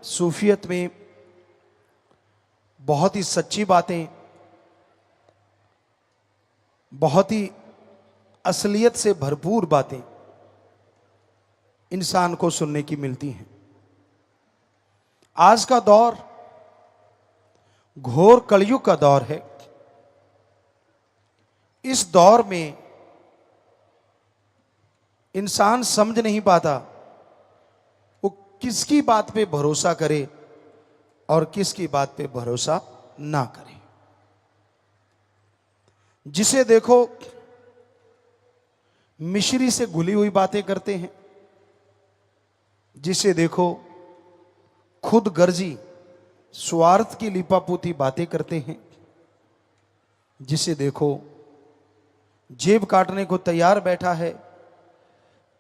सूफियत में बहुत ही सच्ची बातें, बहुत ही असलियत से भरपूर बातें इंसान को सुनने की मिलती हैं। आज का दौर घोर कलयुग का दौर है। इस दौर में इंसान समझ नहीं पाता वो किसकी बात पे भरोसा करे और किसकी बात पे भरोसा ना करे। जिसे देखो मिश्री से घुली हुई बातें करते हैं, जिसे देखो खुद गर्जी स्वार्थ की लिपापोती बातें करते हैं, जिसे देखो जेब काटने को तैयार बैठा है,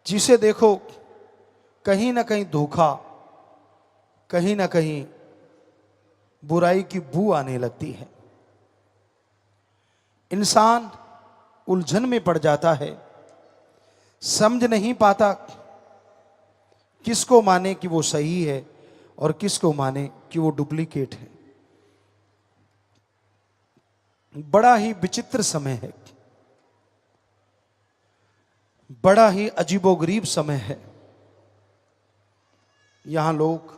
जिसे देखो कहीं ना कहीं धोखा, कहीं ना कहीं बुराई की बू आने लगती है। इंसान उलझन में पड़ जाता है, समझ नहीं पाता किसको माने कि वो सही है और किसको माने कि वो डुप्लीकेट है। बड़ा ही विचित्र समय है, बड़ा ही अजीबोगरीब समय है। यहां लोग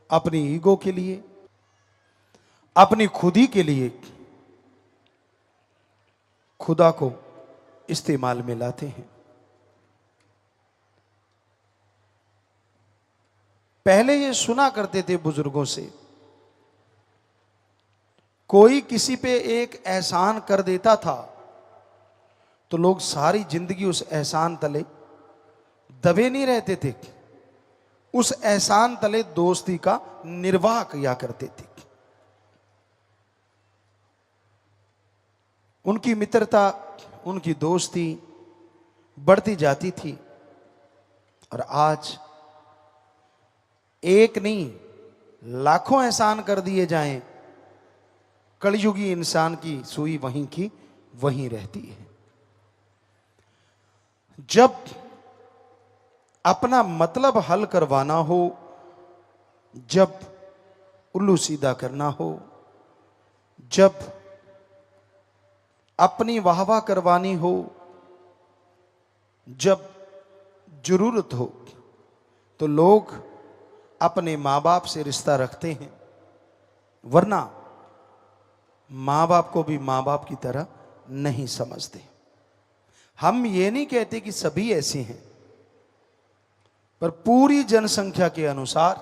अपनी ईगो के लिए, अपनी खुदी के लिए खुदा को इस्तेमाल में लाते हैं। पहले ये सुना करते थे बुजुर्गों से, कोई किसी पे एक एहसान कर देता था तो लोग सारी जिंदगी उस एहसान तले दबे नहीं रहते थे, उस एहसान तले दोस्ती का निर्वाह किया करते थे। उनकी मित्रता, उनकी दोस्ती बढ़ती जाती थी। और आज एक नहीं लाखों एहसान कर दिए जाएं, कलयुगी इंसान की सुई वहीं की वहीं रहती है। जब अपना मतलब हल करवाना हो, जब उल्लू सीधा करना हो, जब अपनी वाहवाह करवानी हो, जब जरूरत हो, तो लोग अपने मां बाप से रिश्ता रखते हैं, वरना मां बाप को भी मां बाप की तरह नहीं समझते। हम ये नहीं कहते कि सभी ऐसे हैं, पर पूरी जनसंख्या के अनुसार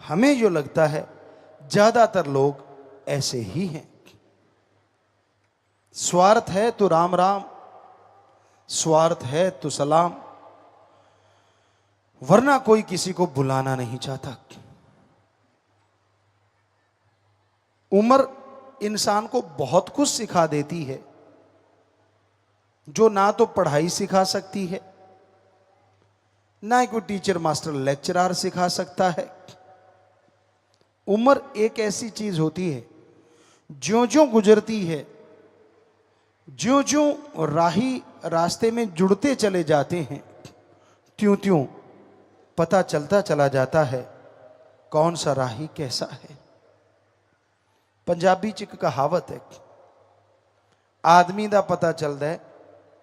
हमें जो लगता है ज्यादातर लोग ऐसे ही हैं। स्वार्थ है तो राम राम, स्वार्थ है तो सलाम, वरना कोई किसी को बुलाना नहीं चाहता। उम्र इंसान को बहुत कुछ सिखा देती है, जो ना तो पढ़ाई सिखा सकती है, ना कोई टीचर मास्टर लेक्चरर सिखा सकता है। उम्र एक ऐसी चीज होती है, ज्यों ज्यों गुजरती है, ज्यों ज्यों राही रास्ते में जुड़ते चले जाते हैं, त्यों त्यों पता चलता चला जाता है कौन सा राही कैसा है। पंजाबी च एक कहावत है, आदमी दा पता चलता है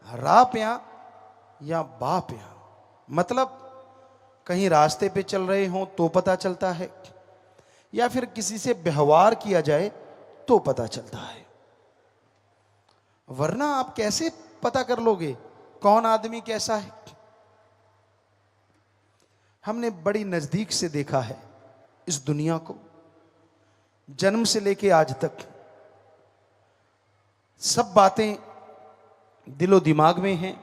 राह पिया या बाह पिया। मतलब कहीं रास्ते पे चल रहे हों तो पता चलता है, या फिर किसी से व्यवहार किया जाए तो पता चलता है, वरना आप कैसे पता कर लोगे कौन आदमी कैसा है। हमने बड़ी नजदीक से देखा है इस दुनिया को, जन्म से लेके आज तक सब बातें दिलो दिमाग में हैं।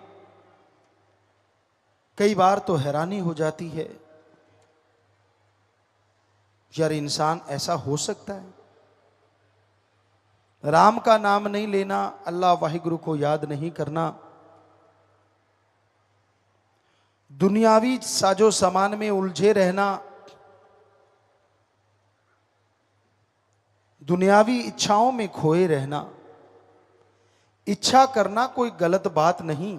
कई बार तो हैरानी हो जाती है, यार इंसान ऐसा हो सकता है। राम का नाम नहीं लेना, अल्लाह वाहिगुरु को याद नहीं करना, दुनियावी साजो सामान में उलझे रहना, दुनियावी इच्छाओं में खोए रहना। इच्छा करना कोई गलत बात नहीं,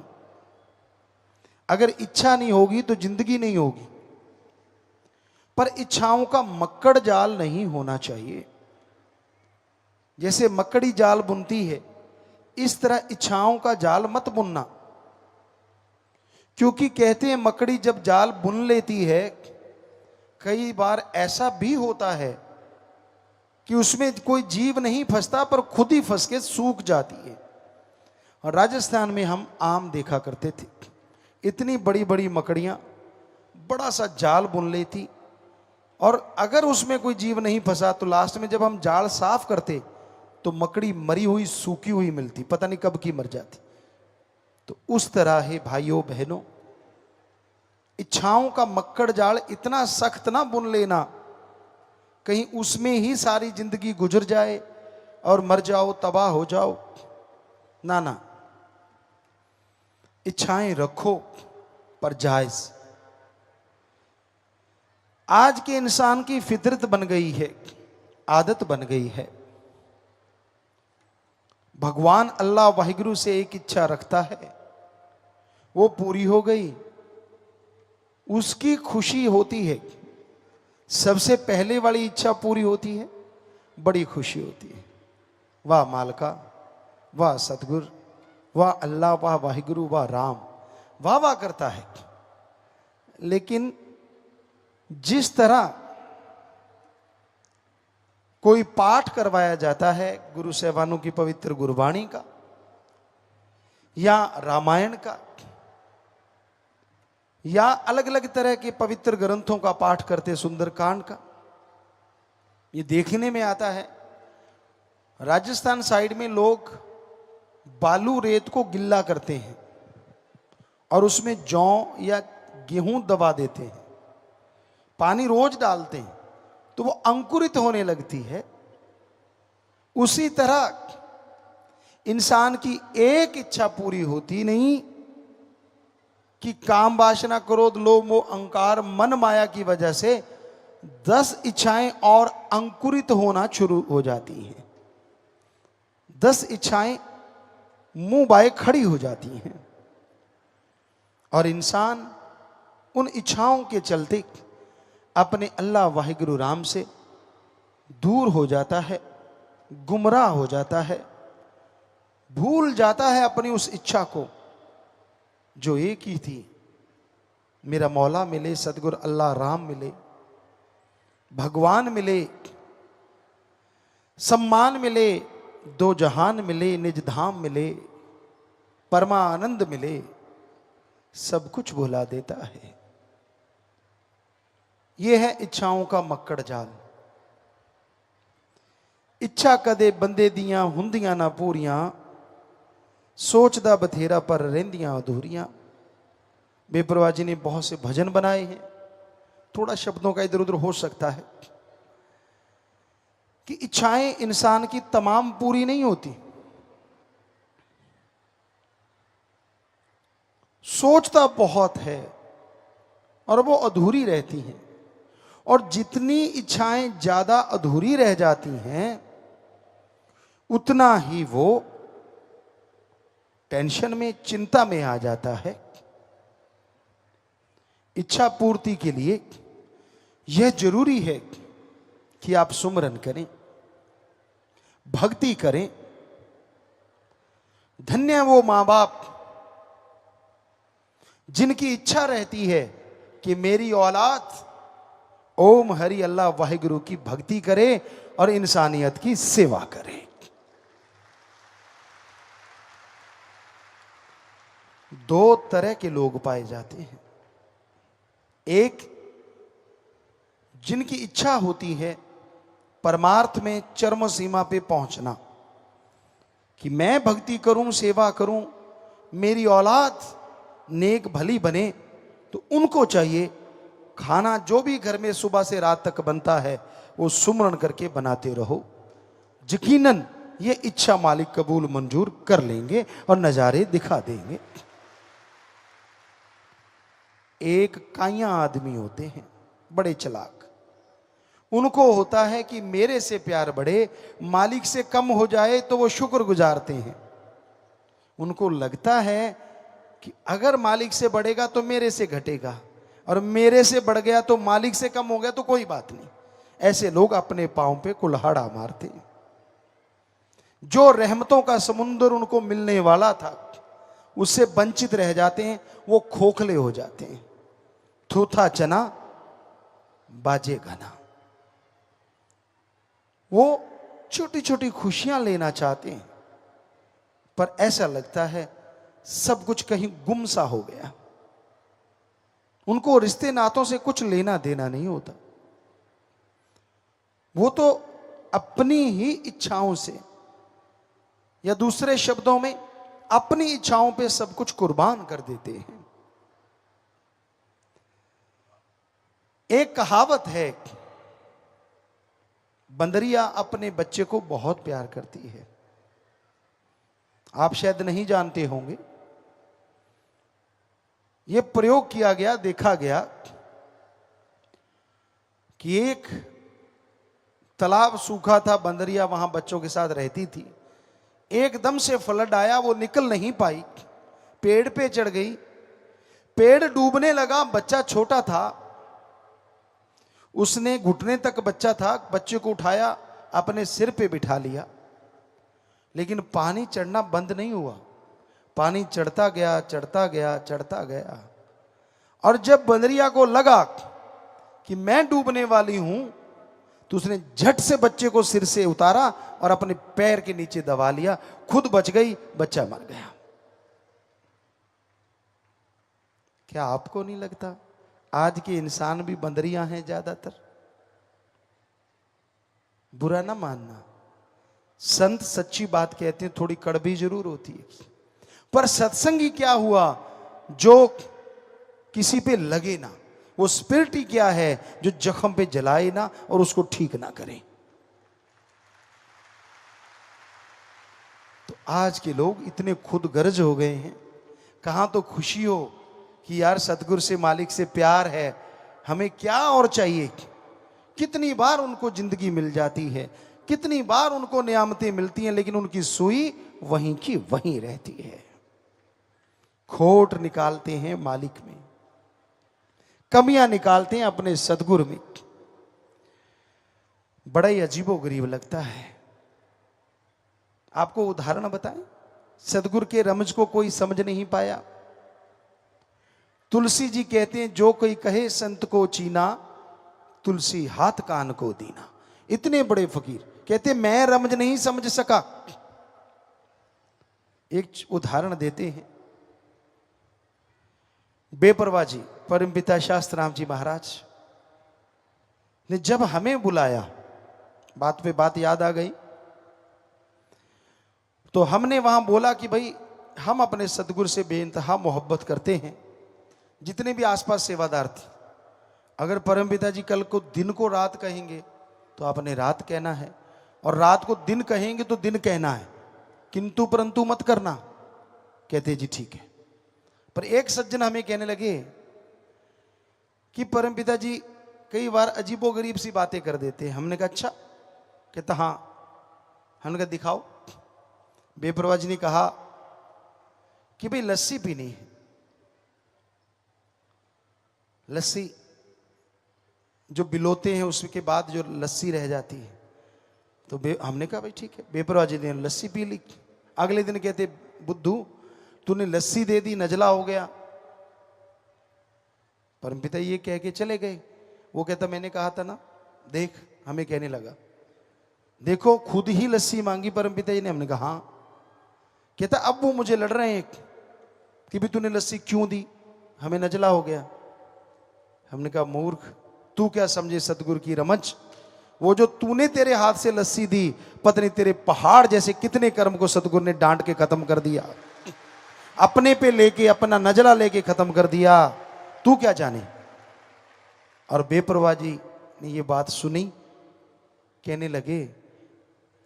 अगर इच्छा नहीं होगी तो जिंदगी नहीं होगी। पर इच्छाओं का मक्कड़ जाल नहीं होना चाहिए। जैसे मकड़ी जाल बुनती है, इस तरह इच्छाओं का जाल मत बुनना। क्योंकि कहते हैं मकड़ी जब जाल बुन लेती है, कई बार ऐसा भी होता है कि उसमें कोई जीव नहीं फंसता, पर खुद ही फंस के सूख जाती है। और राजस्थान में हम आम देखा करते थे, इतनी बड़ी बड़ी मकड़ियां बड़ा सा जाल बुन लेती, और अगर उसमें कोई जीव नहीं फंसा तो लास्ट में जब हम जाल साफ करते तो मकड़ी मरी हुई सूखी हुई मिलती, पता नहीं कब की मर जाती। तो उस तरह है भाइयों बहनों, इच्छाओं का मक्कड़ जाल इतना सख्त ना बुन लेना कहीं उसमें ही सारी जिंदगी गुजर जाए और मर जाओ, तबाह हो जाओ। ना ना, इच्छाएं रखो पर जायज। आज के इंसान की फितरत बन गई है, आदत बन गई है। भगवान अल्लाह वाहिगुरु से एक इच्छा रखता है, वो पूरी हो गई, उसकी खुशी होती है। सबसे पहले वाली इच्छा पूरी होती है, बड़ी खुशी होती है। वाह मालका, वाह सतगुरु, वाह अल्लाह, वाह वाहिगुरु, वाह राम, वाह वाह करता है। लेकिन जिस तरह कोई पाठ करवाया जाता है गुरु साहिबानों की पवित्र गुरबाणी का या रामायण का या अलग अलग तरह के पवित्र ग्रंथों का पाठ करते, सुंदरकांड का, ये देखने में आता है राजस्थान साइड में लोग बालू रेत को गिल्ला करते हैं और उसमें जौ या गेहूं दबा देते हैं, पानी रोज डालते हैं तो वो अंकुरित होने लगती है। उसी तरह इंसान की एक इच्छा पूरी होती नहीं कि काम वासना क्रोध लोभ मोह अहंकार मन माया की वजह से 10 इच्छाएं और अंकुरित होना शुरू हो जाती हैं। 10 इच्छाएं मुंह बाए खड़ी हो जाती हैं और इंसान उन इच्छाओं के चलते अपने अल्लाह वाहिगुरु राम से दूर हो जाता है, गुमराह हो जाता है, भूल जाता है अपनी उस इच्छा को जो एक ही थी, मेरा मौला मिले, सतगुरु अल्लाह राम मिले, भगवान मिले, सम्मान मिले, दो जहान मिले, निज धाम मिले, परमानंद मिले, सब कुछ भुला देता है। यह है इच्छाओं का मक्कड़ जाल। इच्छा कदे बंदे दियां हुंदियां ना पूरियां, सोचदा बथेरा पर रहंदियां अधूरियां। बेपरवाह जी ने बहुत से भजन बनाए हैं, थोड़ा शब्दों का इधर उधर हो सकता है कि इच्छाएं इंसान की तमाम पूरी नहीं होती। सोचता बहुत है और वो अधूरी रहती हैं, और जितनी इच्छाएं ज्यादा अधूरी रह जाती हैं उतना ही वो टेंशन में, चिंता में आ जाता है। इच्छा पूर्ति के लिए यह जरूरी है कि आप सुमरन करें, भक्ति करें। धन्य वो मां बाप जिनकी इच्छा रहती है कि मेरी औलाद ओम हरि अल्लाह वाहिगुरु की भक्ति करे और इंसानियत की सेवा करे। दो तरह के लोग पाए जाते हैं, एक जिनकी इच्छा होती है परमार्थ में चरम सीमा पे पहुंचना कि मैं भक्ति करूं, सेवा करूं, मेरी औलाद नेक भली बने, तो उनको चाहिए खाना जो भी घर में सुबह से रात तक बनता है वो सुमरन करके बनाते रहो। यकीनन ये इच्छा मालिक कबूल मंजूर कर लेंगे और नजारे दिखा देंगे। एक काइया आदमी होते हैं, बड़े चालाक, उनको होता है कि मेरे से प्यार बढ़े, मालिक से कम हो जाए तो वो शुक्र गुजारते हैं। उनको लगता है कि अगर मालिक से बढ़ेगा तो मेरे से घटेगा, और मेरे से बढ़ गया तो मालिक से कम हो गया तो कोई बात नहीं। ऐसे लोग अपने पांव पे कुल्हाड़ा मारते हैं। जो रहमतों का समुंदर उनको मिलने वाला था उससे वंचित रह जाते हैं, वो खोखले हो जाते हैं। थूथा चना बाजे घना। वो छोटी छोटी खुशियां लेना चाहते हैं, पर ऐसा लगता है सब कुछ कहीं गुम सा हो गया। उनको रिश्ते नातों से कुछ लेना देना नहीं होता। वो तो अपनी ही इच्छाओं से, या दूसरे शब्दों में अपनी इच्छाओं पे सब कुछ कुर्बान कर देते हैं। एक कहावत है, बंदरिया अपने बच्चे को बहुत प्यार करती है। आप शायद नहीं जानते होंगे, यह प्रयोग किया गया, देखा गया कि एक तालाब सूखा था, बंदरिया वहां बच्चों के साथ रहती थी। एकदम से फ्लड आया, वो निकल नहीं पाई, पेड़ पे चढ़ गई, पेड़ डूबने लगा। बच्चा छोटा था, उसने घुटने तक बच्चा था, बच्चे को उठाया, अपने सिर पे बिठा लिया, लेकिन पानी चढ़ना बंद नहीं हुआ। पानी चढ़ता गया, चढ़ता गया, चढ़ता गया। और जब बंदरिया को लगा कि मैं डूबने वाली हूं, तो उसने झट से बच्चे को सिर से उतारा और अपने पैर के नीचे दबा लिया। खुद बच गई, बच्चा मर गया। क्या आपको नहीं लगता आज के इंसान भी बंदरियां हैं ज्यादातर? बुरा ना मानना, संत सच्ची बात कहते हैं, थोड़ी कड़वी जरूर होती है, पर सत्संगी क्या हुआ जो किसी पे लगे ना। वो स्पिरिट ही क्या है जो जख्म पे जलाए ना और उसको ठीक ना करे। तो आज के लोग इतने खुद गर्ज हो गए हैं। कहां तो खुशी हो कि यार सतगुरु से, मालिक से प्यार है, हमें क्या और चाहिए। कितनी बार उनको जिंदगी मिल जाती है, कितनी बार उनको नियामतें मिलती हैं, लेकिन उनकी सुई वहीं की वहीं रहती है। खोट निकालते हैं मालिक में, कमियां निकालते हैं अपने सतगुरु में। बड़ा ही अजीबोगरीब लगता है। आपको उदाहरण बताएं, सतगुरु के रमज को कोई समझ नहीं पाया। तुलसी जी कहते हैं, जो कोई कहे संत को चीना, तुलसी हाथ कान को दीना। इतने बड़े फकीर कहते मैं रमज नहीं समझ सका। एक उदाहरण देते हैं, बेपरवाह जी परमपिता शास्त्राम जी महाराज ने जब हमें बुलाया, बात पे बात याद आ गई, तो हमने वहां बोला कि भाई हम अपने सतगुरु से बेइंतहा मोहब्बत करते हैं। जितने भी आसपास सेवादार थे, अगर परमपिता जी कल को दिन को रात कहेंगे तो आपने रात कहना है, और रात को दिन कहेंगे तो दिन कहना है, किंतु परंतु मत करना। कहते जी ठीक है। पर एक सज्जन हमें कहने लगे कि परमपिता जी कई बार अजीबोगरीब सी बातें कर देते हैं। हमने कहा अच्छा। कहता हाँ। हमने कहा दिखाओ। बेपरवाह जी ने कहा कि भाई लस्सी पीनी है, लस्सी जो बिलोते हैं उसके बाद जो लस्सी रह जाती है, तो हमने कहा भाई ठीक है। बेपरवाह जी ने लस्सी पी ली। अगले दिन कहते बुद्धू तूने लस्सी दे दी, नजला हो गया। परमपिता ये कह के चले गए। वो कहता मैंने कहा था ना, देख हमें कहने लगा, देखो खुद ही लस्सी मांगी परमपिता जी ने। हमने कहा हाँ। कहता अब वो मुझे लड़ रहे हैं कि भी तूने लस्सी क्यों दी, हमें नजला हो गया। हमने कहा मूर्ख, तू क्या समझे सतगुरु की रमज। वो जो तूने तेरे हाथ से लस्सी दी, पत्नी तेरे पहाड़ जैसे कितने कर्म को सतगुरु ने डांट के खत्म कर दिया, अपने पे लेके, अपना नजला लेके खत्म कर दिया। तू क्या जाने। और बेपरवाह जी ने ये बात सुनी, कहने लगे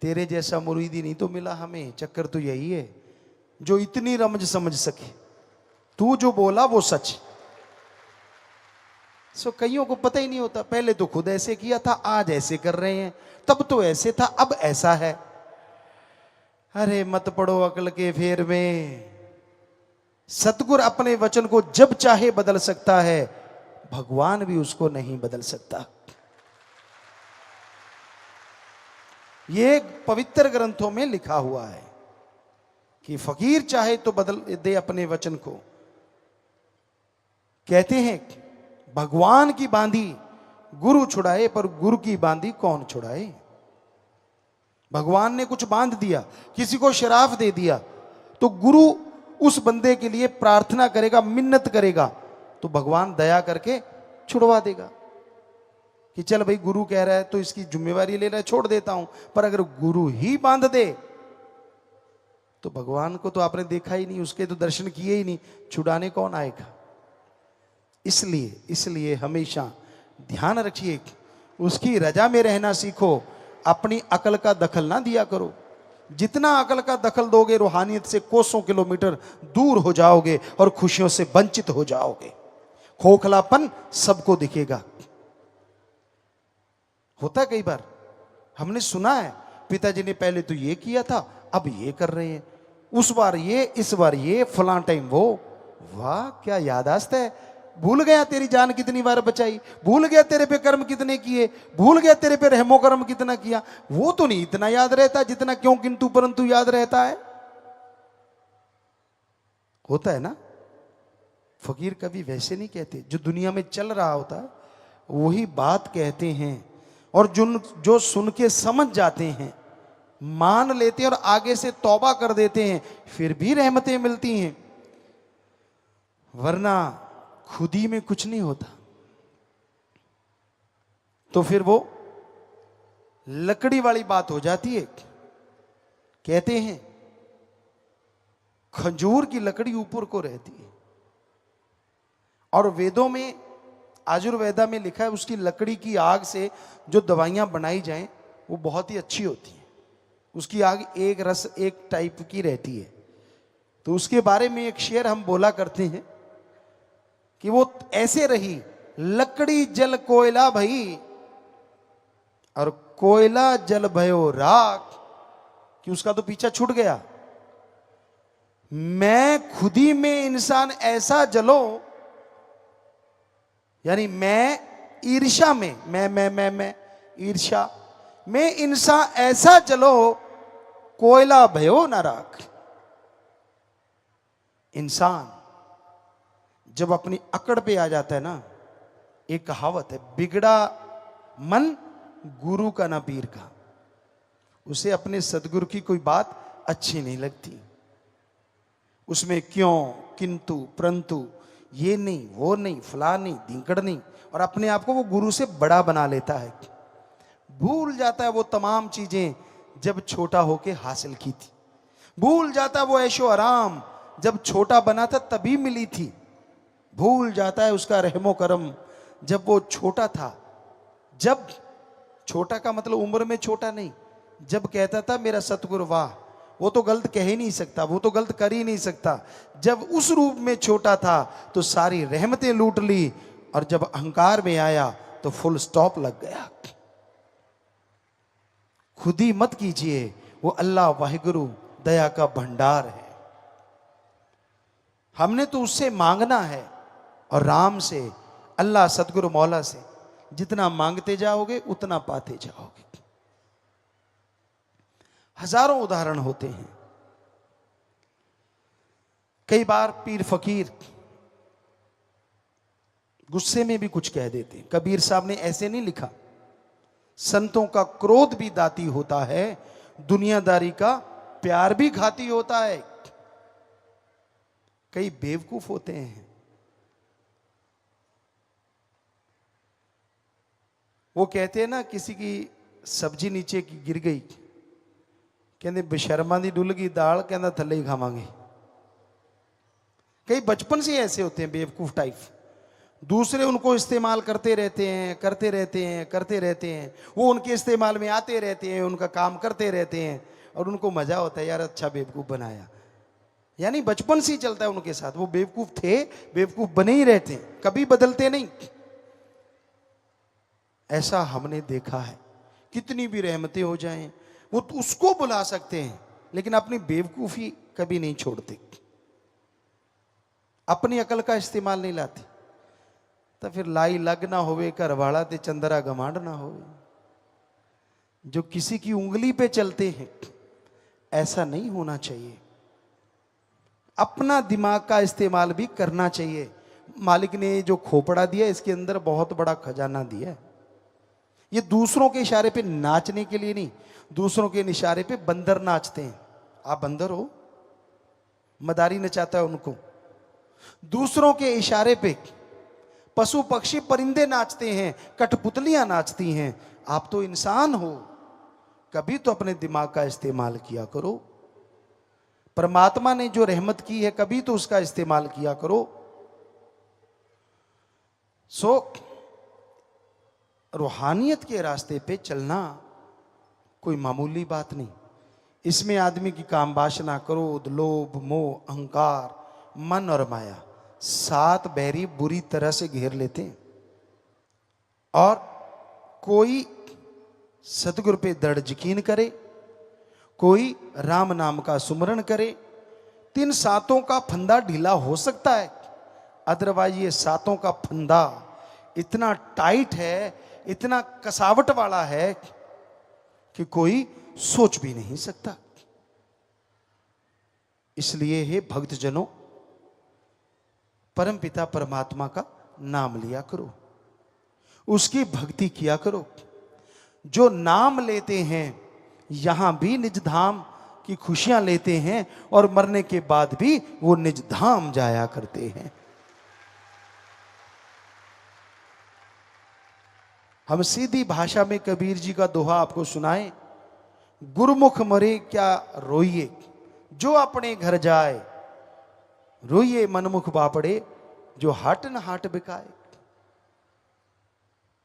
तेरे जैसा मुरीदी नहीं तो मिला हमें। चक्कर तो यही है, जो इतनी रमज समझ सके। तू जो बोला वो सच। सो कईयों को पता ही नहीं होता, पहले तो खुद ऐसे किया था, आज ऐसे कर रहे हैं, तब तो ऐसे था, अब ऐसा है। अरे मत पड़ो अकल के फेर में। सतगुरु अपने वचन को जब चाहे बदल सकता है, भगवान भी उसको नहीं बदल सकता। ये पवित्र ग्रंथों में लिखा हुआ है कि फकीर चाहे तो बदल दे अपने वचन को। कहते हैं भगवान की बांधी गुरु छुड़ाए, पर गुरु की बांधी कौन छुड़ाए। भगवान ने कुछ बांध दिया, किसी को शराफ दे दिया, तो गुरु उस बंदे के लिए प्रार्थना करेगा, मिन्नत करेगा, तो भगवान दया करके छुड़वा देगा कि चल भाई गुरु कह रहा है तो इसकी जिम्मेवारी ले रहा है, छोड़ देता हूं। पर अगर गुरु ही बांध दे तो भगवान को तो आपने देखा ही नहीं, उसके तो दर्शन किए ही नहीं, छुड़ाने कौन आएगा। इसलिए हमेशा ध्यान रखिए, उसकी रजा में रहना सीखो, अपनी अकल का दखल ना दिया करो। जितना अकल का दखल दोगे रूहानियत से कोसों किलोमीटर दूर हो जाओगे और खुशियों से वंचित हो जाओगे। खोखलापन सबको दिखेगा। होता है कई बार, हमने सुना है पिताजी ने पहले तो ये किया था, अब ये कर रहे हैं, उस बार ये, इस बार ये, फलां टाइम वो। वाह क्या याददाश्त है। भूल गया तेरी जान कितनी बार बचाई, भूल गया तेरे पे कर्म कितने किए, भूल गया तेरे पे रहमो कर्म कितना किया। वो तो नहीं इतना याद रहता जितना क्यों किंतु परंतु याद रहता है। होता है ना। फकीर कभी वैसे नहीं कहते, जो दुनिया में चल रहा होता है वही बात कहते हैं, और जो सुन के समझ जाते हैं, मान लेते हैं और आगे से तौबा कर देते हैं, फिर भी रहमतें मिलती हैं। वरना खुद ही में कुछ नहीं होता। तो फिर वो लकड़ी वाली बात हो जाती है। कहते हैं खजूर की लकड़ी ऊपर को रहती है, और वेदों में, आयुर्वेदा में लिखा है उसकी लकड़ी की आग से जो दवाइयां बनाई जाएं वो बहुत ही अच्छी होती हैं। उसकी आग एक रस एक टाइप की रहती है। तो उसके बारे में एक शेर हम बोला करते हैं कि वो ऐसे रही, लकड़ी जल कोयला भई और कोयला जल भयो राख, कि उसका तो पीछा छूट गया। मैं खुदी में इंसान ऐसा जलो, यानी मैं ईर्ष्या में, मैं ईर्ष्या में इंसान ऐसा जलो, कोयला भयो ना राख। इंसान जब अपनी अकड़ पे आ जाता है ना, एक कहावत है, बिगड़ा मन गुरु का ना पीर का। उसे अपने सदगुरु की कोई बात अच्छी नहीं लगती। उसमें क्यों, किंतु, परंतु, ये नहीं, वो नहीं, फला नहीं, धिंकड़ नहीं, और अपने आप को वो गुरु से बड़ा बना लेता है। भूल जाता है वो तमाम चीजें जब छोटा होके हासिल की थी। भूल जाता है वो ऐशो आराम जब छोटा बना था तभी मिली थी। भूल जाता है उसका रहमो करम जब वो छोटा था। जब छोटा का मतलब उम्र में छोटा नहीं, जब कहता था मेरा सतगुरु वाह, वो तो गलत कह ही नहीं सकता, वो तो गलत कर ही नहीं सकता। जब उस रूप में छोटा था तो सारी रहमतें लूट ली, और जब अहंकार में आया तो फुल स्टॉप लग गया। खुद ही मत कीजिए, वो अल्लाह वाहिगुरु दया का भंडार है। हमने तो उससे मांगना है, और राम से, अल्लाह सतगुरु मौला से जितना मांगते जाओगे उतना पाते जाओगे। हजारों उदाहरण होते हैं। कई बार पीर फकीर गुस्से में भी कुछ कह देते हैं। कबीर साहब ने ऐसे नहीं लिखा, संतों का क्रोध भी दाती होता है, दुनियादारी का प्यार भी घाती होता है। कई बेवकूफ होते हैं, वो कहते हैं ना, किसी की सब्जी नीचे की गिर गई, कहते बेशर्मा दी डुल गई दाल, कहना थले ही खावांगे। कई बचपन से ऐसे होते हैं बेवकूफ टाइप, दूसरे उनको इस्तेमाल करते रहते हैं, करते रहते हैं, करते रहते हैं। वो उनके इस्तेमाल में आते रहते हैं, उनका काम करते रहते हैं, और उनको मजा होता है यार अच्छा बेवकूफ बनाया। यानी बचपन से ही चलता है उनके साथ। वो बेवकूफ थे, बेवकूफ बने ही रहते हैं, कभी बदलते नहीं। ऐसा हमने देखा है। कितनी भी रहमतें हो जाएं, वो तो उसको बुला सकते हैं, लेकिन अपनी बेवकूफी कभी नहीं छोड़ते, अपनी अकल का इस्तेमाल नहीं लाते। तो फिर लाई लग ना होवे, घर वाला ते चंदरा गमांड ना होवे। जो किसी की उंगली पे चलते हैं, ऐसा नहीं होना चाहिए। अपना दिमाग का इस्तेमाल भी करना चाहिए। मालिक ने जो खोपड़ा दिया, इसके अंदर बहुत बड़ा खजाना दिया है। ये दूसरों के इशारे पे नाचने के लिए नहीं, दूसरों के इशारे पे बंदर नाचते हैं। आप बंदर हो, मदारी नचाता है उनको। दूसरों के इशारे पे पशु पक्षी परिंदे नाचते हैं, कठपुतलियां नाचती हैं। आप तो इंसान हो, कभी तो अपने दिमाग का इस्तेमाल किया करो। परमात्मा ने जो रहमत की है, कभी तो उसका इस्तेमाल किया करो। रूहानियत के रास्ते पे चलना कोई मामूली बात नहीं। इसमें आदमी की काम वासना, क्रोध, लोभ, मोह, अहंकार, मन और माया, 7 बैरी बुरी तरह से घेर लेते हैं। और कोई सतगुरु पे दृढ़ यकीन करे, कोई राम नाम का सुमरण करे, 3 सातों का फंदा ढीला हो सकता है। अदरवाइज ये 7 का फंदा इतना टाइट है, इतना कसावट वाला है कि कोई सोच भी नहीं सकता। इसलिए हे भक्तजनों, परमपिता परमात्मा का नाम लिया करो, उसकी भक्ति किया करो। जो नाम लेते हैं यहां भी निज धाम की खुशियां लेते हैं, और मरने के बाद भी वो निज धाम जाया करते हैं। हम सीधी भाषा में कबीर जी का दोहा आपको सुनाएं। गुरुमुख मरे क्या रोइए, जो अपने घर जाए, रोइए मनमुख बापड़े, जो हाट न हाट बिकाए।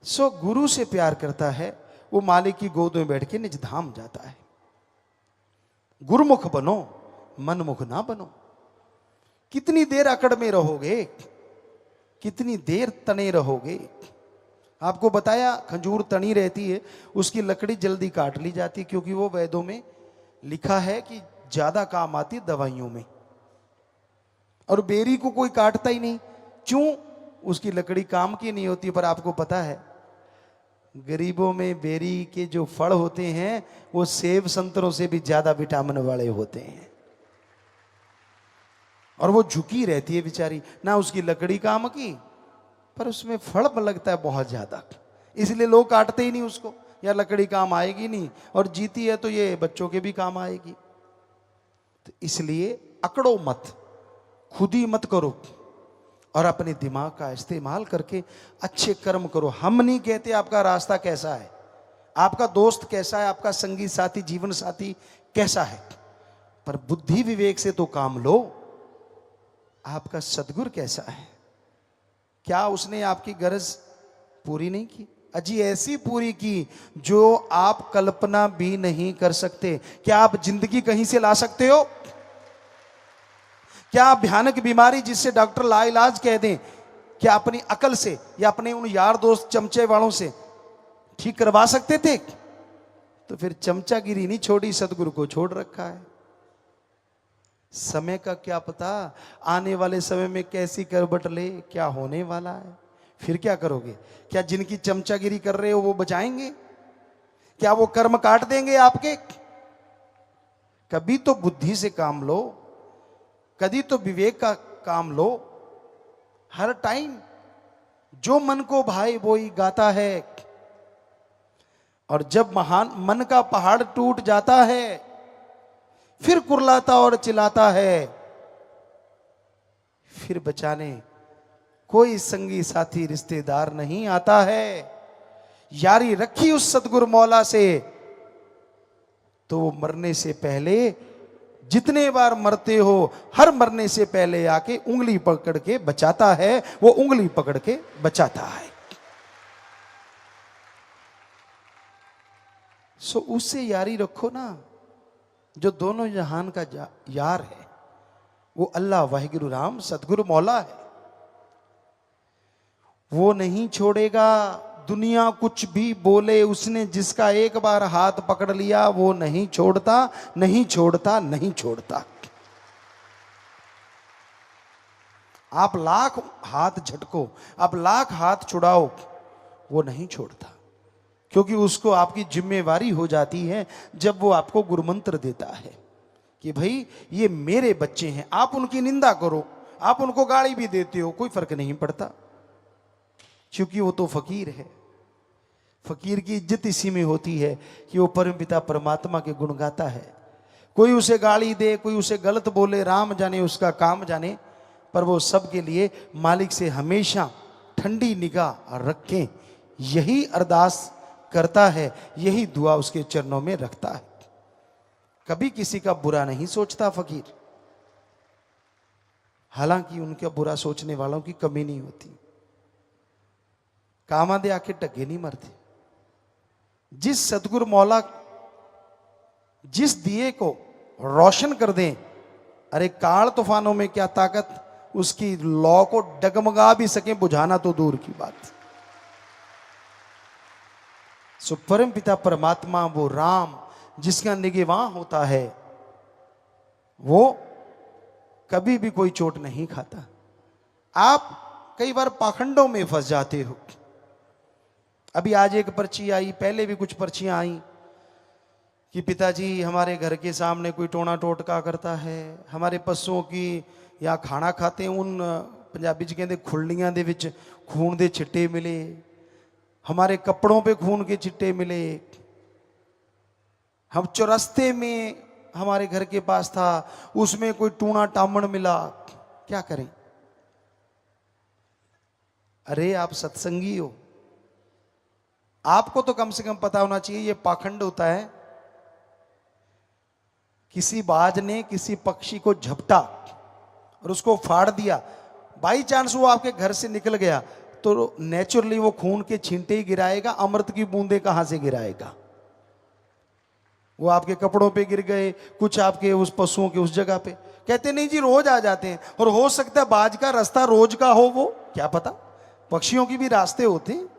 सो गुरु से प्यार करता है, वो मालिक की गोद में बैठ के निज धाम जाता है। गुरुमुख बनो, मनमुख ना बनो। कितनी देर अकड़ में रहोगे, कितनी देर तने रहोगे। आपको बताया, खजूर तनी रहती है, उसकी लकड़ी जल्दी काट ली जाती, क्योंकि वो वेदों में लिखा है कि ज्यादा काम आती दवाइयों में। और बेरी को कोई काटता ही नहीं, क्यों? उसकी लकड़ी काम की नहीं होती। पर आपको पता है, गरीबों में बेरी के जो फल होते हैं वो सेब संतरों से भी ज्यादा विटामिन वाले होते हैं। और वो झुकी रहती है बेचारी, ना उसकी लकड़ी काम की, पर उसमें फल लगता है बहुत ज्यादा, इसलिए लोग काटते ही नहीं उसको। यार लकड़ी काम आएगी नहीं, और जीती है तो ये बच्चों के भी काम आएगी। तो इसलिए अकड़ो मत, खुद ही मत करो, और अपने दिमाग का इस्तेमाल करके अच्छे कर्म करो। हम नहीं कहते आपका रास्ता कैसा है, आपका दोस्त कैसा है, आपका संगी साथी, जीवन साथी कैसा है, पर बुद्धि विवेक से तो काम लो। आपका सदगुरु कैसा है, क्या उसने आपकी गरज पूरी नहीं की? अजी ऐसी पूरी की जो आप कल्पना भी नहीं कर सकते। क्या आप जिंदगी कहीं से ला सकते हो? क्या आप भयानक बीमारी जिससे डॉक्टर लाइलाज कह दें, क्या अपनी अकल से या अपने उन यार दोस्त चमचे वालों से ठीक करवा सकते थे? तो फिर चमचागिरी नहीं छोड़ी, सदगुरु को छोड़ रखा है। समय का क्या पता, आने वाले समय में कैसी करवट ले, क्या होने वाला है। फिर क्या करोगे? क्या जिनकी चमचागिरी कर रहे हो वो बचाएंगे? क्या वो कर्म काट देंगे आपके? कभी तो बुद्धि से काम लो, कभी तो विवेक का काम लो। हर टाइम जो मन को भाई वो ही गाता है। और जब महान मन का पहाड़ टूट जाता है, फिर कुर्लाता और चिल्लाता है, फिर बचाने कोई संगी साथी रिश्तेदार नहीं आता है। यारी रखी उस सतगुरु मौला से, तो वो मरने से पहले, जितने बार मरते हो, हर मरने से पहले आके उंगली पकड़ के बचाता है। वो उंगली पकड़ के बचाता है। सो उससे यारी रखो ना, जो दोनों जहान का यार है। वो अल्लाह वाहिगुरु राम सतगुरु मौला है। वो नहीं छोड़ेगा, दुनिया कुछ भी बोले, उसने जिसका एक बार हाथ पकड़ लिया वो नहीं छोड़ता, नहीं छोड़ता, नहीं छोड़ता। आप लाख हाथ झटको, आप लाख हाथ छुड़ाओ, वो नहीं छोड़ता, क्योंकि उसको आपकी जिम्मेवारी हो जाती है जब वो आपको गुरुमंत्र देता है कि भाई ये मेरे बच्चे हैं। आप उनकी निंदा करो, आप उनको गाली भी देते हो, कोई फर्क नहीं पड़ता, क्योंकि वो तो फकीर है। फकीर की इज्जत इसी में होती है कि वो परमपिता परमात्मा के गुण गाता है। कोई उसे गाली दे, कोई उसे गलत बोले, राम जाने उसका काम जाने, पर वो सबके लिए मालिक से हमेशा ठंडी निगाह रखें, यही अरदास करता है, यही दुआ उसके चरणों में रखता है। कभी किसी का बुरा नहीं सोचता फकीर, हालांकि उनका बुरा सोचने वालों की कमी नहीं होती। कामादे आके टगे नहीं मरते। जिस सतगुरु मौला जिस दिए को रोशन कर दें, अरे काल तूफानों में क्या ताकत, उसकी लौ को डगमगा भी सके बुझाना तो दूर की बात। सो परम पिता परमात्मा वो राम जिसका निगहबान होता है, वो कभी भी कोई चोट नहीं खाता। आप कई बार पाखंडों में फंस जाते हो। अभी आज एक पर्ची आई, पहले भी कुछ पर्चियां आई कि पिताजी हमारे घर के सामने कोई टोना टोटका करता है, हमारे पशुओं की या खाना खाते हैं, उन पंजाबी च कहते खुरलियां दे विच खून दे छिट्टे मिले, हमारे कपड़ों पे खून के छिट्टे मिले, हम चौरस्ते में हमारे घर के पास था, उसमें कोई टूना टामण मिला, क्या करें। अरे आप सत्संगी हो, आपको तो कम से कम पता होना चाहिए ये पाखंड होता है। किसी बाज ने किसी पक्षी को झपटा और उसको फाड़ दिया, बाई चांस वो आपके घर से निकल गया, तो नेचुरली वो खून के छींटे ही गिराएगा, अमृत की बूंदे कहां से गिराएगा। वो आपके कपड़ों पे गिर गए, कुछ आपके उस पशुओं के उस जगह पे, कहते नहीं जी रोज आ जाते हैं, और हो सकता है बाज का रास्ता रोज का हो, वो क्या पता, पक्षियों की भी रास्ते होते हैं।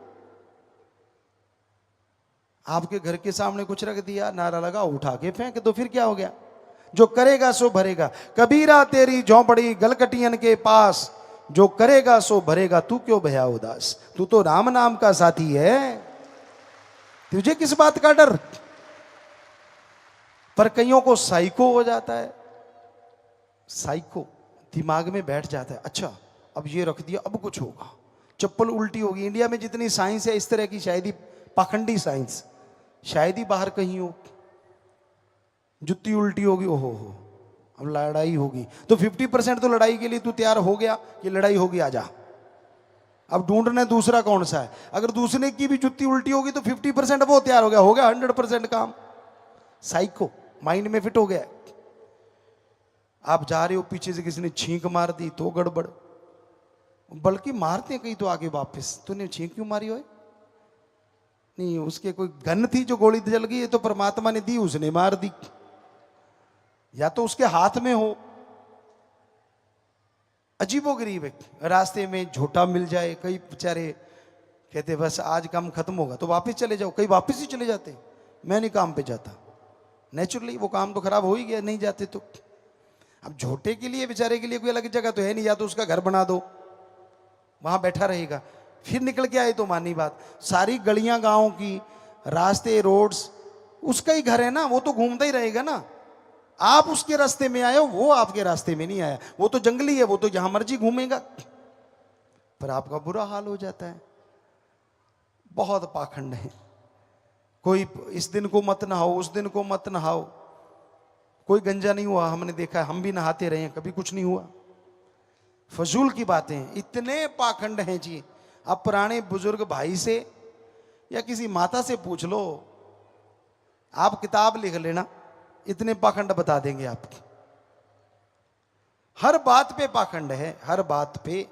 आपके घर के सामने कुछ रख दिया, नारा लगा, उठा के फेंक दो, फिर क्या हो गया। जो करेगा सो भरेगा, कबीरा तेरी झोंपड़ी गलकटियन के पास, जो करेगा सो भरेगा, तू क्यों भया उदास, तू तो राम नाम का साथी है, तुझे किस बात का डर। पर कईयों को साइको हो जाता है, साइको दिमाग में बैठ जाता है, अच्छा अब ये रख दिया, अब कुछ होगा, चप्पल उल्टी होगी। इंडिया में जितनी साइंस है इस तरह की, शायद ही पाखंडी साइंस, शायद ही बाहर कहीं हो। जुत्ती उल्टी होगी, ओहो हो, अब लड़ाई होगी, तो 50% तो लड़ाई के लिए तू तैयार हो गया कि लड़ाई होगी, आजा। अब ढूंढना दूसरा कौन सा है। अगर दूसरे की भी जुत्ती उल्टी होगी तो 50% वो तैयार हो गया 100% काम। साइको माइंड में फिट हो गया। आप जा रहे हो, पीछे से किसी ने छींक मार दी तो गड़बड़, बल्कि मारते कहीं तो आगे वापस, तूने छींक क्यों मारी हो, नहीं उसके कोई गन थी जो गोली जल गई, है तो परमात्मा ने दी, उसने मार दी, या तो उसके हाथ में हो। अजीबोगरीब है। रास्ते में झोटा मिल जाए, कई बेचारे कहते बस आज काम खत्म होगा तो वापस चले जाओ, कई वापस ही चले जाते, मैं नहीं काम पे जाता, नेचुरली वो काम तो खराब हो ही गया, नहीं जाते तो। अब झोटे के लिए बेचारे के लिए कोई अलग जगह तो है नहीं, या तो उसका घर बना दो, वहां बैठा रहेगा, फिर निकल के आए तो मानी बात। सारी गलियां गांव की, रास्ते रोड्स उसका ही घर है ना, वो तो घूमता ही रहेगा ना। आप उसके रास्ते में आए हो, वो आपके रास्ते में नहीं आया, वो तो जंगली है, वो तो जहां मर्जी घूमेगा, पर आपका बुरा हाल हो जाता है। बहुत पाखंड है। कोई इस दिन को मत नहाओ, उस दिन को मत नहाओ, कोई गंजा नहीं हुआ, हमने देखा है, हम भी नहाते रहे हैं, कभी कुछ नहीं हुआ। फजूल की बातें, इतने पाखंड हैं जी। अब पुराने बुजुर्ग भाई से या किसी माता से पूछ लो, आप किताब लिख लेना, इतने पाखंड बता देंगे आपकी। हर बात पे पाखंड है, हर बात पे।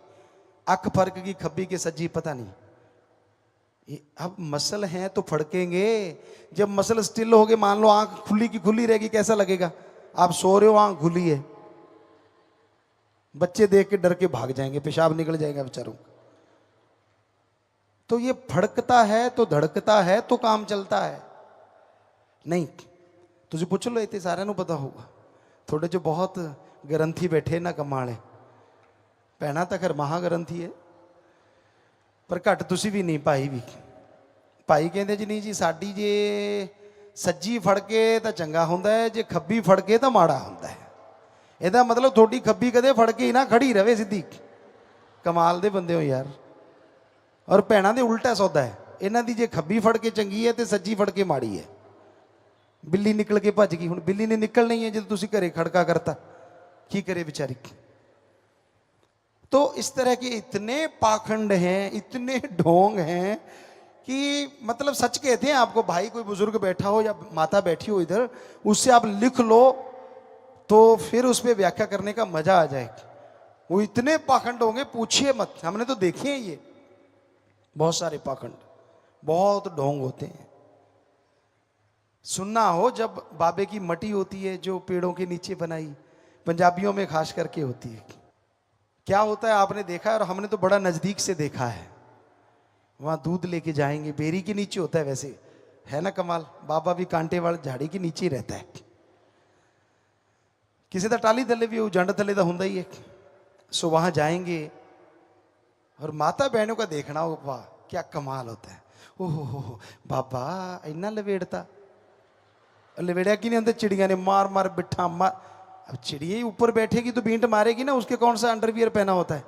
अख फर्क की खब्बी के सज्जी पता नहीं। अब मसल हैं तो फड़केंगे, जब मसल स्टिल हो गए, मान लो आंख खुली की खुली रहेगी, कैसा लगेगा। आप सो रहे हो, आंख खुली है, बच्चे देख के डर के भाग जाएंगे, पेशाब निकल जाएगा बेचारों। तो ये फड़कता है तो धड़कता है तो काम चलता है। नहीं तुझे पूछ लो, इतने सारे नु पता होगा, थोड़े जो बहुत ग्रंथी बैठे ना कमाले, ਭੈਣਾਂ ਤਾਂ ਖੈਰ ਮਹਾਗ੍ਰੰਥੀ ਹੈ, ਪਰ ਘੱਟ ਤੁਸੀਂ ਵੀ ਨਹੀਂ, ਭਾਈ ਵੀ। ਭਾਈ ਕਹਿੰਦੇ ਜੀ ਨਹੀਂ ਜੀ, ਸਾਡੀ ਜੇ ਸੱਜੀ ਫੜ ਕੇ ਤਾਂ ਚੰਗਾ ਹੁੰਦਾ ਹੈ, ਜੇ ਖੱਬੀ ਫੜ ਕੇ ਤਾਂ ਮਾੜਾ ਹੁੰਦਾ ਹੈ। ਇਹਦਾ ਮਤਲਬ ਤੁਹਾਡੀ ਖੱਬੀ ਕਦੇ ਫੜ ਕੇ ਹੀ ਨਾ ਖੜੀ ਰਵੇ ਸਿੱਧੀ। ਕਮਾਲ ਦੇ ਬੰਦੇ ਹੋ ਯਾਰ। ਔਰ ਭੈਣਾਂ ਦੇ ਉਲਟਾ ਸੌਦਾ ਹੈ, ਇਹਨਾਂ ਦੀ ਜੇ ਖੱਬੀ ਫੜ ਕੇ ਚੰਗੀ ਹੈ ਤੇ ਸੱਜੀ ਫੜ ਕੇ ਮਾੜੀ ਹੈ। ਬਿੱਲੀ ਨਿਕਲ ਕੇ ਭੱਜ ਗਈ, ਹੁਣ ਬਿੱਲੀ ਨੇ ਨਿਕਲਣਾ ਹੀ ਹੈ ਜਦੋਂ ਤੁਸੀਂ घरे खड़का करता, की करे बेचारी। तो इस तरह के इतने पाखंड हैं, इतने ढोंग हैं कि मतलब सच कहते हैं आपको, भाई कोई बुजुर्ग बैठा हो या माता बैठी हो इधर, उससे आप लिख लो तो फिर उस पर व्याख्या करने का मजा आ जाएगा। वो इतने पाखंड होंगे पूछिए मत, हमने तो देखे हैं ये बहुत सारे पाखंड, बहुत ढोंग होते हैं। सुनना हो, जब बाबे की मटी होती है जो पेड़ों के नीचे बनाई, पंजाबियों में खास करके होती है, क्या होता है आपने देखा है, और हमने तो बड़ा नजदीक से देखा है। वहां दूध लेके जाएंगे, बेरी के नीचे होता है, वैसे है ना कमाल। बाबा भी कांटे वाले झाड़ी के नीचे ही रहता है, किसी का टाली थले भी जंड थले का होंगे ही है। सो वहां जाएंगे और माता बहनों का देखना हो, वाह क्या कमाल होता है। ओहो हो बाबा इन्ना लवेड़ता, लवेड़िया कि नहीं अंदर चिड़िया ने मार मार बिठा मार। अब चिड़िया ही ऊपर बैठेगी तो बींट मारेगी ना, उसके कौन सा अंडरवियर पहना होता है,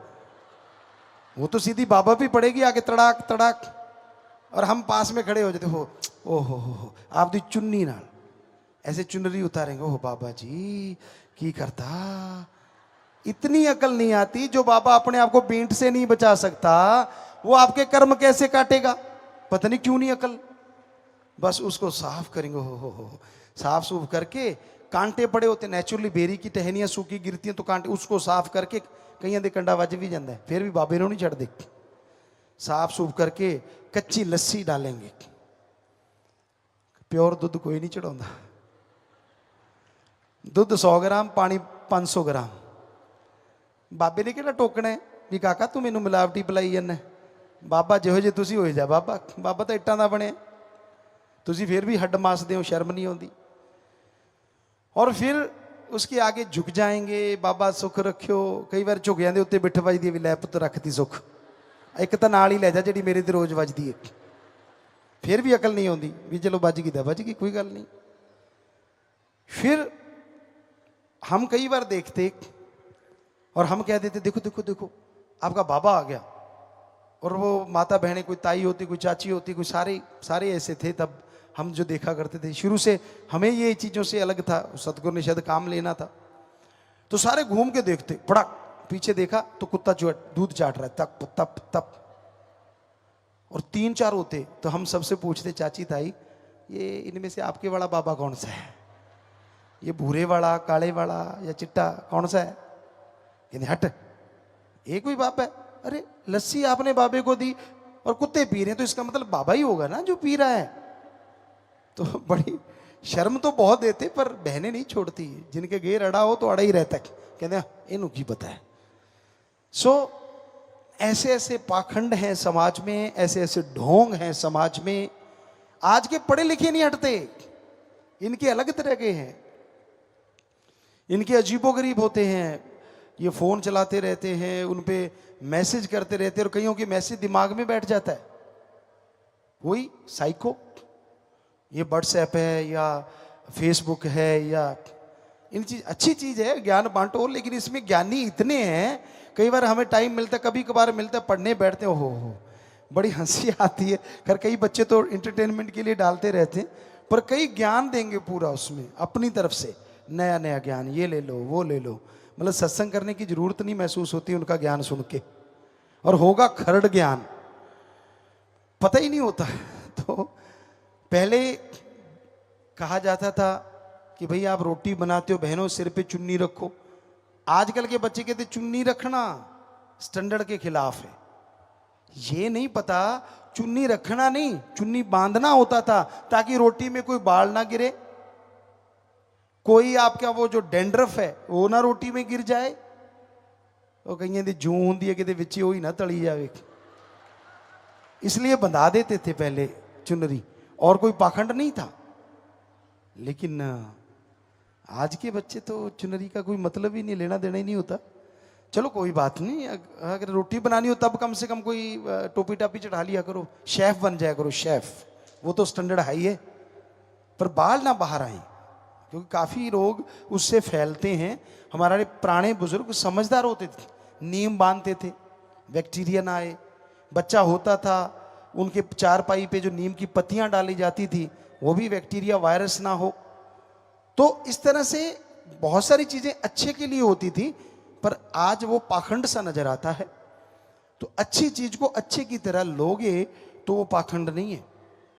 वो तो सीधी बाबा भी पड़ेगी आगे तड़ाक तड़ाक। और हम पास में खड़े हो जाते हो, ओहो हो आप दी चुन्नी नाल ऐसे चुनरी उतारेंगे, ओह बाबा जी की करता। इतनी अकल नहीं आती, जो बाबा अपने आप को बींट से नहीं बचा सकता वो आपके कर्म कैसे काटेगा, पता नहीं क्यों नहीं अकल। बस उसको साफ करेंगे, हो साफ सूफ करके, कांटे पड़े होते नेचुरली, बेरी की टहनियां सूखी गिरती हैं तो कांटे, उसको साफ करके कई दे कंडा वज भी जाता है, फिर भी बाबे नहीं छड़ दे। साफ सूफ करके कच्ची लस्सी डालेंगे, प्योर दूध कोई नहीं चढ़ाता, दूध 100 ग्राम पानी 500 ग्राम। बाबे ने किहड़ा टोकना है भी काका तू मैनू मिलावटी पिलाई जाना, बाबा जिहो जे तुसी होए जा बाबा, बाबा तो इट्टां दा बने, तुसी फिर भी हड्ड मास दे हो, शर्म नहीं आती। और फिर उसके आगे झुक जाएंगे, बाबा सुख रखियो। कई बार झुगियां दे उत्ते बिठ वजदी भी, लै पुत्त रखती सुख, एक तो नाल ही लै जा जिहड़ी मेरे ते रोज वजदी है। फिर भी अकल नहीं आती भी चलो बज गई तो बज गई, कोई गल नहीं। फिर हम कई बार देखते और हम कह देते देखो देखो देखो आपका बाबा आ गया, और वो माता बहनें, कोई ताई होती, कोई चाची होती, कोई सारे सारे ऐसे थे तब हम जो देखा करते थे। शुरू से हमें ये चीज़ों से अलग था, सतगुरु ने शायद काम लेना था, तो सारे घूम के देखते, पड़क पीछे देखा तो कुत्ता जो दूध चाट रहा है, तप तप तप, और 3-4 होते तो हम सबसे पूछते, चाची ताई ये इनमें से आपके वाला बाबा कौन सा है, ये भूरे वाला, काले वाला या चिट्टा कौन सा है? कहते हट ये कोई बाप है, अरे लस्सी आपने बाबे को दी और कुत्ते पी रहे हैं तो इसका मतलब बाबा ही होगा ना जो पी रहा है। तो बड़ी शर्म तो बहुत देते, पर बहनें नहीं छोड़ती, जिनके घेर अड़ा हो तो अड़ा ही रहता है, कहते इन्हों की पता है। सो ऐसे ऐसे पाखंड हैं समाज में, ऐसे ऐसे ढोंग हैं समाज में। आज के पढ़े लिखे नहीं हटते, इनके अलग तरह के हैं, इनके अजीबोगरीब होते हैं। ये फ़ोन चलाते रहते हैं, उन पे मैसेज करते रहते हैं, और कईयों के मैसेज दिमाग में बैठ जाता है। वही साइको, ये व्हाट्सएप है या फेसबुक है या इन चीज, अच्छी चीज़ है, ज्ञान बांटो, लेकिन इसमें ज्ञानी इतने हैं, कई बार हमें टाइम मिलता है, कभी कभार मिलता है, पढ़ने बैठते हो बड़ी हंसी आती है। खैर कई बच्चे तो इंटरटेनमेंट के लिए डालते रहते हैं, पर कई ज्ञान देंगे पूरा उसमें अपनी तरफ से, नया नया ज्ञान, ये ले लो वो ले लो। मतलब सत्संग करने की जरूरत नहीं महसूस होती उनका ज्ञान सुन के, और होगा खरड़ ज्ञान, पता ही नहीं होता। तो पहले कहा जाता था कि भाई आप रोटी बनाते हो बहनों सिर पे चुन्नी रखो, आजकल के बच्चे कहते चुन्नी रखना स्टैंडर्ड के खिलाफ है। ये नहीं पता चुन्नी रखना नहीं, चुन्नी बांधना होता था ताकि रोटी में कोई बाल ना गिरे, कोई आपका वो जो डेंड्रफ है वो ना रोटी में गिर जाए। वो कहीं दी जूं होंदी है कि विच ही ना तली जाए, इसलिए बंधा देते थे पहले चुनरी, और कोई पाखंड नहीं था। लेकिन आज के बच्चे तो चुनरी का कोई मतलब ही नहीं, लेना देना ही नहीं होता, चलो कोई बात नहीं, अगर रोटी बनानी हो तब कम से कम कोई टोपी टापी चढ़ा लिया करो, शेफ बन जाया करो, शेफ, वो तो स्टैंडर्ड हाई है। पर बाल ना बाहर आए, क्योंकि काफ़ी रोग उससे फैलते हैं। हमारे पुराने बुजुर्ग समझदार होते थे, नीम बांधते थे, बैक्टीरिया ना आए। बच्चा होता था, उनके चारपाई पे जो नीम की पत्तियां डाली जाती थी, वो भी बैक्टीरिया वायरस ना हो। तो इस तरह से बहुत सारी चीज़ें अच्छे के लिए होती थी, पर आज वो पाखंड सा नजर आता है। तो अच्छी चीज को अच्छे की तरह लोगे तो वो पाखंड नहीं है।